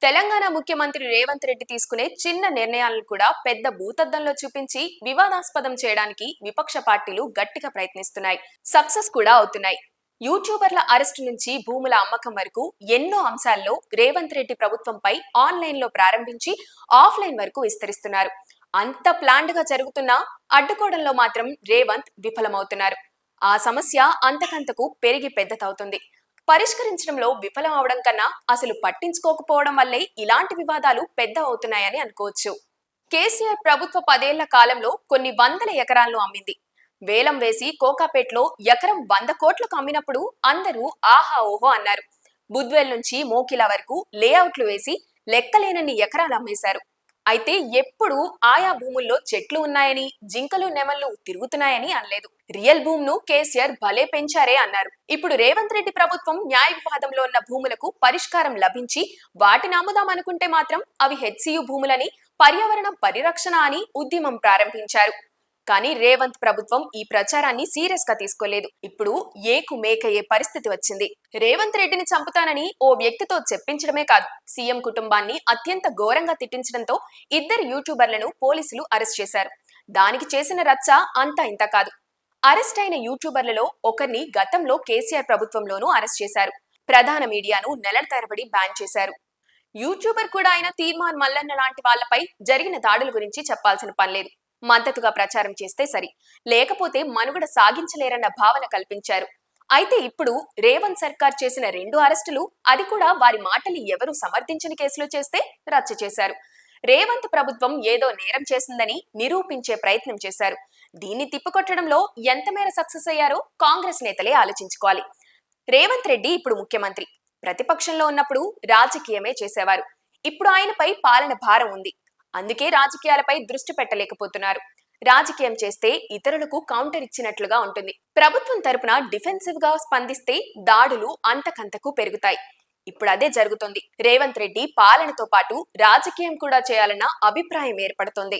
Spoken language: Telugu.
తెలంగాణ ముఖ్యమంత్రి రేవంత్ రెడ్డి తీసుకునే చిన్న నిర్ణయాలను కూడా పెద్ద భూతద్దంలో చూపించి వివాదాస్పదం చేయడానికి విపక్ష పార్టీలు గట్టిగా ప్రయత్నిస్తున్నాయి. సక్సెస్ కూడా అవుతున్నాయి. యూట్యూబర్ల అరెస్టు నుంచి భూముల అమ్మకం వరకు ఎన్నో అంశాల్లో రేవంత్ రెడ్డి ప్రభుత్వంపై ఆన్లైన్ లో ప్రారంభించి ఆఫ్లైన్ వరకు విస్తరిస్తున్నారు. అంత ప్లాన్డ్ గా జరుగుతున్నా అడ్డుకోవడంలో మాత్రం రేవంత్ విఫలమవుతున్నారు. ఆ సమస్య అంతకంతకు పెరిగి పెద్దదవుతుంది. పరిష్కరించడంలో విఫలం అవడం కన్నా అసలు పట్టించుకోకపోవడం వల్లే ఇలాంటి వివాదాలు పెద్ద అవుతున్నాయని అనుకోవచ్చు. కేసీఆర్ ప్రభుత్వ 10 ఏళ్ల కాలంలో కొన్ని వందల ఎకరాలను అమ్మింది. వేలం వేసి కోకాపేట్లో ఎకరం 100 కోట్లకు అమ్మినప్పుడు అందరూ ఆహా ఓహో అన్నారు. బుద్వేల్ నుంచి మోకిలా వరకు లేఅవుట్లు వేసి లెక్కలేనన్ని ఎకరాలు అమ్మేశారు. అయితే ఎప్పుడు ఆయా భూముల్లో చెట్లు ఉన్నాయని, జింకలు నెమళ్లు తిరుగుతున్నాయని అనలేదు. రియల్ భూమును కేసీఆర్ భలే పెంచారే అన్నారు. ఇప్పుడు రేవంత్ రెడ్డి ప్రభుత్వం న్యాయ వివాదంలో ఉన్న భూములకు పరిష్కారం లభించి వాటిని అమ్ముదామనుకుంటే మాత్రం అవి హెచ్సియు భూములని, పర్యావరణ పరిరక్షణ అని ఉద్యమం ప్రారంభించారు. కానీ రేవంత్ ప్రభుత్వం ఈ ప్రచారాన్ని సీరియస్ గా తీసుకోలేదు. ఇప్పుడు ఏకు మేకయ్యే పరిస్థితి వచ్చింది. రేవంత్ రెడ్డిని చంపుతానని ఓ వ్యక్తితో చెప్పించడమే కాదు, సీఎం కుటుంబాన్ని అత్యంత ఘోరంగా తిట్టించడంతో 2 యూట్యూబర్లను పోలీసులు అరెస్ట్ చేశారు. దానికి చేసిన రచ్చ అంతా ఇంత కాదు. అరెస్ట్ అయిన యూట్యూబర్లలో ఒకరిని గతంలో కేసీఆర్ ప్రభుత్వంలోనూ అరెస్ట్ చేశారు. ప్రధాన మీడియాను నెలల తరబడి బ్యాన్ చేశారు. యూట్యూబర్ కూడా అయిన తీర్మాన్ మల్లన్న లాంటి వాళ్లపై జరిగిన దాడుల గురించి చెప్పాల్సిన పనిలేదు. మద్దతుగా ప్రచారం చేస్తే సరి, లేకపోతే మనుగడ సాగించలేరన్న భావన కల్పించారు. అయితే ఇప్పుడు రేవంత్ సర్కార్ చేసిన 2 అరెస్టులు, అది కూడా వారి మాటలు ఎవరూ సమర్థించని కేసులు చేస్తే రచ్చ చేశారు. రేవంత్ ప్రభుత్వం ఏదో నేరం చేసిందని నిరూపించే ప్రయత్నం చేశారు. దీన్ని తిప్పికొట్టడంలో ఎంత మేర సక్సెస్ అయ్యారో కాంగ్రెస్ నేతలే ఆలోచించుకోవాలి. రేవంత్ రెడ్డి ఇప్పుడు ముఖ్యమంత్రి. ప్రతిపక్షంలో ఉన్నప్పుడు రాజకీయమే చేసేవారు. ఇప్పుడు ఆయనపై పాలన భారం ఉంది. అందుకే రాజకీయాలపై దృష్టి పెట్టలేకపోతున్నారు. రాజకీయం చేస్తే ఇతరులకు కౌంటర్ ఇచ్చినట్లుగా ఉంటుంది. ప్రభుత్వం తరపున డిఫెన్సివ్ గా స్పందిస్తే దాడులు అంతకంతకు పెరుగుతాయి. ఇప్పుడు అదే జరుగుతోంది. రేవంత్ రెడ్డి పాలనతో పాటు రాజకీయం కూడా చేయాలన్న అభిప్రాయం ఏర్పడుతోంది.